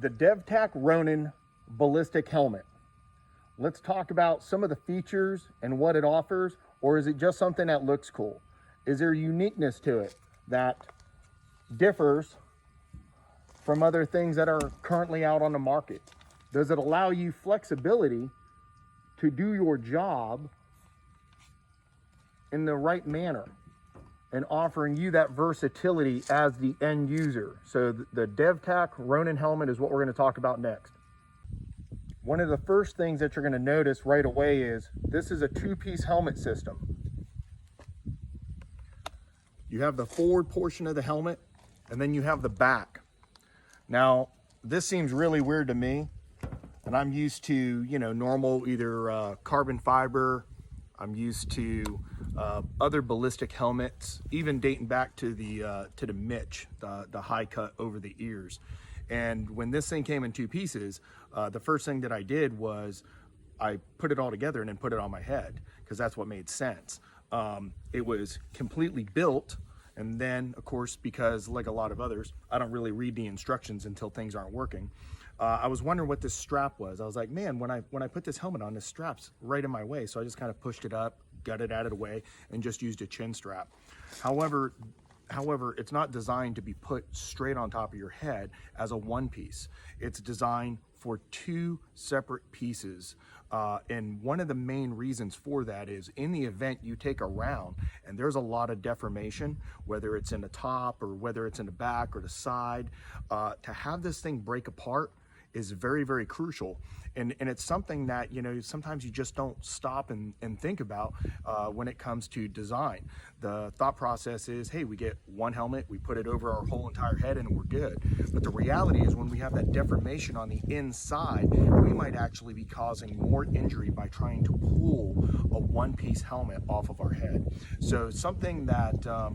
the TAC Ronin ballistic helmet. Let's talk about some of the features and what it offers, or is it just something that looks cool? Is there uniqueness to it that differs from other things that are currently out on the market? Does it allow you flexibility to do your job in the right manner and offering you that versatility as the end user? So the TAC Ronin helmet is what we're going to talk about next. One of the first things that you're going to notice right away is this is a two-piece helmet system. You have the forward portion of the helmet, and then you have the back. Now, this seems really weird to me, and I'm used to, you know, normal either carbon fiber. I'm used to other ballistic helmets, even dating back to the Mitch, the high cut over the ears. And when this thing came in two pieces, the first thing that I did was I put it all together and then put it on my head, because that's what made sense. It was completely built, and then of course, because like a lot of others, I don't really read the instructions until things aren't working. I was wondering what this strap was. I was like, man, when I put this helmet on, this strap's right in my way. So I just kind of pushed it up, got it out of the way, and just used a chin strap. However, it's not designed to be put straight on top of your head as a one piece. It's designed for two separate pieces. And one of the main reasons for that is in the event you take a round and there's a lot of deformation, whether it's in the top or whether it's in the back or the side, to have this thing break apart is very, very crucial. And it's something that, you know, sometimes you just don't stop and think about when it comes to design. The thought process is, hey, we get one helmet, we put it over our whole entire head and we're good. But the reality is when we have that deformation on the inside, we might actually be causing more injury by trying to pull a one-piece helmet off of our head. So something that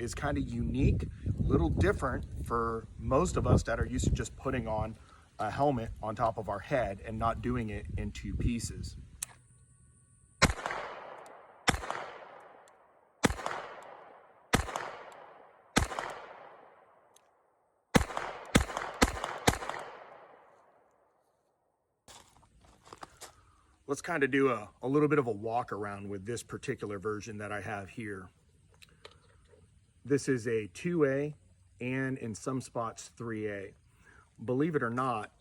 is kind of unique, a little different for most of us that are used to just putting on a helmet on top of our head and not doing it in two pieces. Let's kind of do a little bit of a walk around with this particular version that I have here. This is a 2A and in some spots 3A. Believe it or not,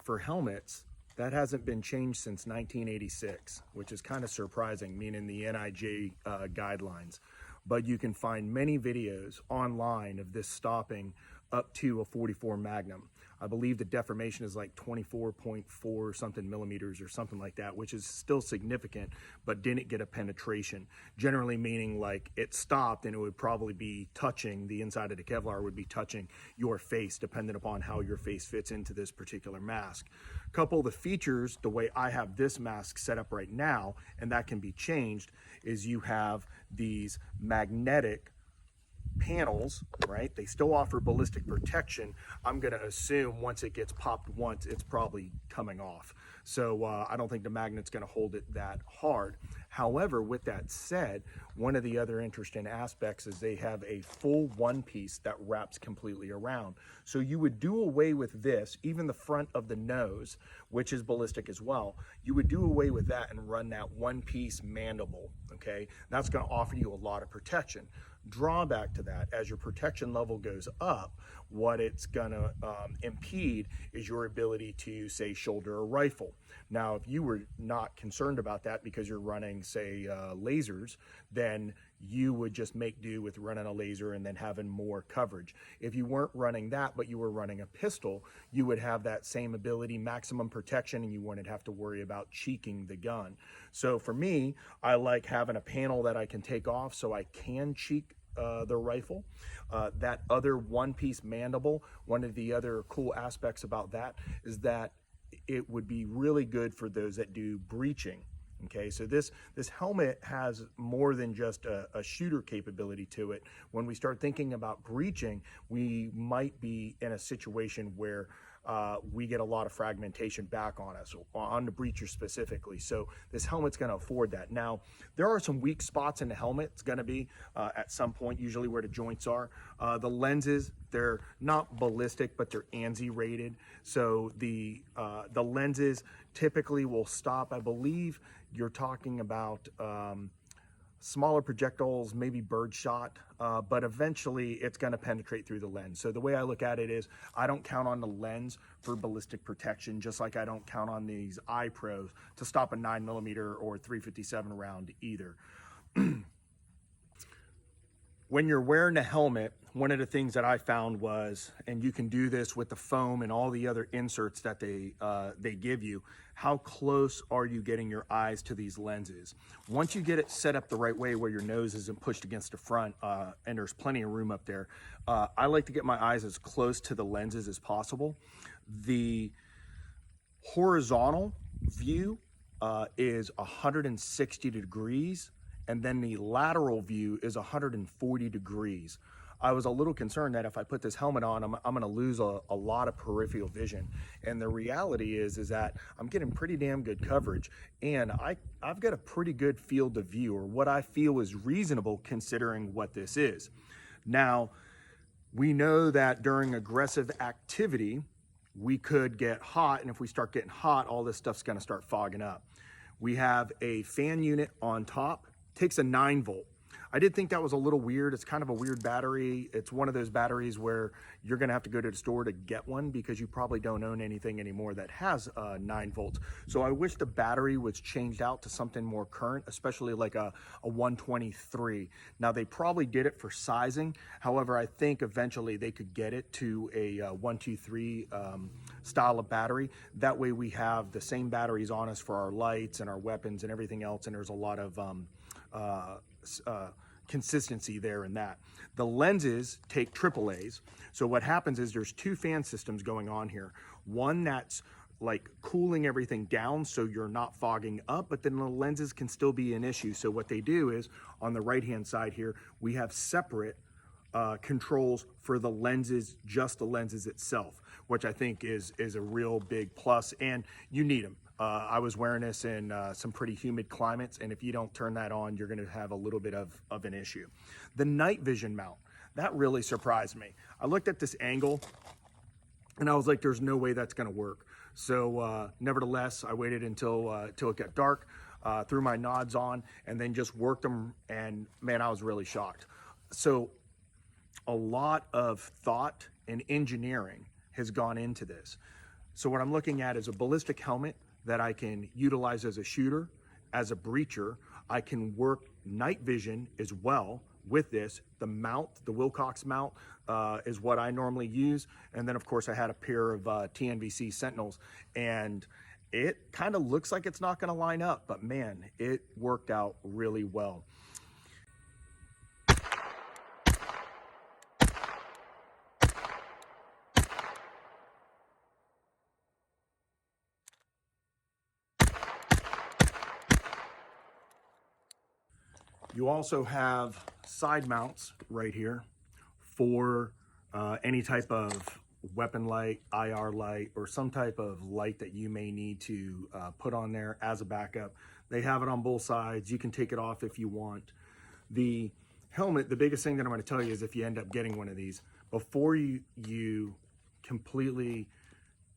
for helmets, that hasn't been changed since 1986, which is kind of surprising, meaning the NIJ guidelines. But you can find many videos online of this stopping up to a 44 Magnum. I believe the deformation is like 24.4 something millimeters or something like that, which is still significant, but didn't get a penetration. Generally meaning like it stopped and it would probably be touching, the inside of the Kevlar would be touching your face, depending upon how your face fits into this particular mask. A couple of the features, the way I have this mask set up right now, and that can be changed, is you have these magnetic panels, right? They still offer ballistic protection. I'm going to assume once it gets popped once, it's probably coming off. So I don't think the magnet's going to hold it that hard. However, with that said, one of the other interesting aspects is they have a full one piece that wraps completely around. So you would do away with this, even the front of the nose, which is ballistic as well. You would do away with that and run that one piece mandible, okay? That's going to offer you a lot of protection. Drawback to that, as your protection level goes up, what it's gonna impede is your ability to, say, shoulder a rifle. Now, if you were not concerned about that because you're running, say, lasers, then you would just make do with running a laser and then having more coverage. If you weren't running that, but you were running a pistol, you would have that same ability, maximum protection, and you wouldn't have to worry about cheeking the gun. So for me, I like having a panel that I can take off so I can cheek the rifle. That other one-piece mandible, one of the other cool aspects about that is that it would be really good for those that do breaching. Okay, so this helmet has more than just a shooter capability to it. When we start thinking about breaching, we might be in a situation where we get a lot of fragmentation back on us, on the breacher specifically. So this helmet's going to afford that. Now, there are some weak spots in the helmet. It's going to be at some point, usually where the joints are. The lenses, they're not ballistic, but they're ANSI rated. So the lenses typically will stop, I believe you're talking about smaller projectiles, maybe birdshot, but eventually it's going to penetrate through the lens. So the way I look at it is I don't count on the lens for ballistic protection, just like I don't count on these iPros to stop a 9mm or 357 round either. When you're wearing a helmet, one of the things that I found was, and you can do this with the foam and all the other inserts that they give you, how close are you getting your eyes to these lenses? Once you get it set up the right way where your nose isn't pushed against the front and there's plenty of room up there, I like to get my eyes as close to the lenses as possible. The horizontal view is 160 degrees, and then the lateral view is 140 degrees. I was a little concerned that if I put this helmet on, I'm gonna lose a lot of peripheral vision. And the reality is that I'm getting pretty damn good coverage, and I've got a pretty good field of view, or what I feel is reasonable considering what this is. Now, we know that during aggressive activity, we could get hot, and if we start getting hot, all this stuff's gonna start fogging up. We have a fan unit on top. Takes a 9-volt. I did think that was a little weird. It's kind of a weird battery. It's one of those batteries where you're gonna have to go to the store to get one because you probably don't own anything anymore that has 9 volts. So I wish the battery was changed out to something more current, especially like a 123. Now they probably did it for sizing. However, I think eventually they could get it to a 123 style of battery. That way we have the same batteries on us for our lights and our weapons and everything else, and there's a lot of consistency there in that. The lenses take AAAs. So what happens is there's two fan systems going on here. One that's like cooling everything down so you're not fogging up, but then the lenses can still be an issue. So what they do is on the right-hand side here, we have separate controls for the lenses, just the lenses itself, which I think is a real big plus, and you need them. I was wearing this in some pretty humid climates, and if you don't turn that on, you're gonna have a little bit of an issue. The night vision mount, that really surprised me. I looked at this angle, and I was like, there's no way that's gonna work. So nevertheless, I waited until it got dark, threw my nods on, and then just worked them, and man, I was really shocked. So a lot of thought and engineering has gone into this. So what I'm looking at is a ballistic helmet that I can utilize as a shooter, as a breacher. I can work night vision as well with this. The mount, the Wilcox mount, is what I normally use. And then of course I had a pair of TNVC Sentinels, and it kind of looks like it's not gonna line up, but man, it worked out really well. You also have side mounts right here for any type of weapon light, IR light, or some type of light that you may need to put on there as a backup. They have it on both sides. You can take it off if you want. The helmet, the biggest thing that I'm going to tell you is if you end up getting one of these, before you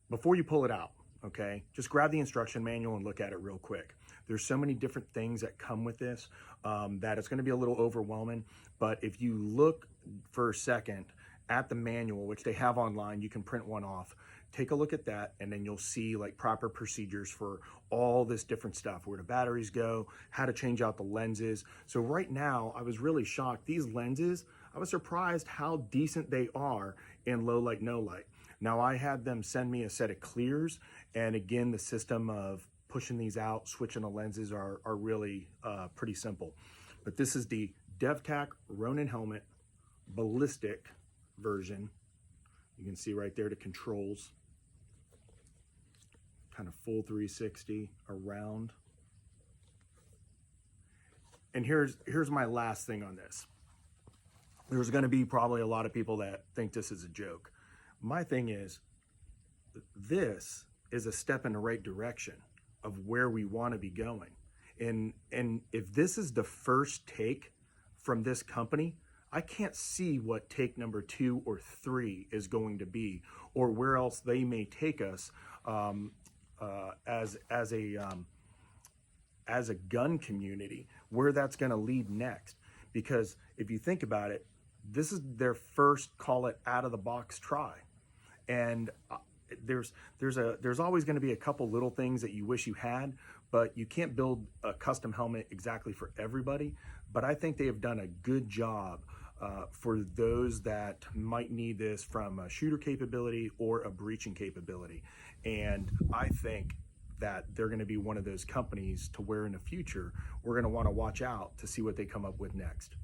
pull it out, okay, just grab the instruction manual and look at it real quick. There's so many different things that come with this that it's going to be a little overwhelming. But if you look for a second at the manual, which they have online, you can print one off. Take a look at that, and then you'll see like proper procedures for all this different stuff, where the batteries go, how to change out the lenses. So right now, I was really shocked. These lenses, I was surprised how decent they are in low light, no light. Now I had them send me a set of clears, and again, the system of pushing these out, switching the lenses are really pretty simple. But this is the TAC Ronin helmet ballistic version. You can see right there the controls, kind of full 360 around. And here's my last thing on this. There's going to be probably a lot of people that think this is a joke. My thing is, this is a step in the right direction of where we want to be going. And if this is the first take from this company, I can't see what take number 2 or 3 is going to be, or where else they may take us as a gun community, where that's going to lead next. Because if you think about it, this is their first, call it, out of the box try, and there's always going to be a couple little things that you wish you had, but you can't build a custom helmet exactly for everybody. But I think they have done a good job for those that might need this from a shooter capability or a breaching capability. And I think that they're going to be one of those companies to where in the future we're going to want to watch out to see what they come up with next.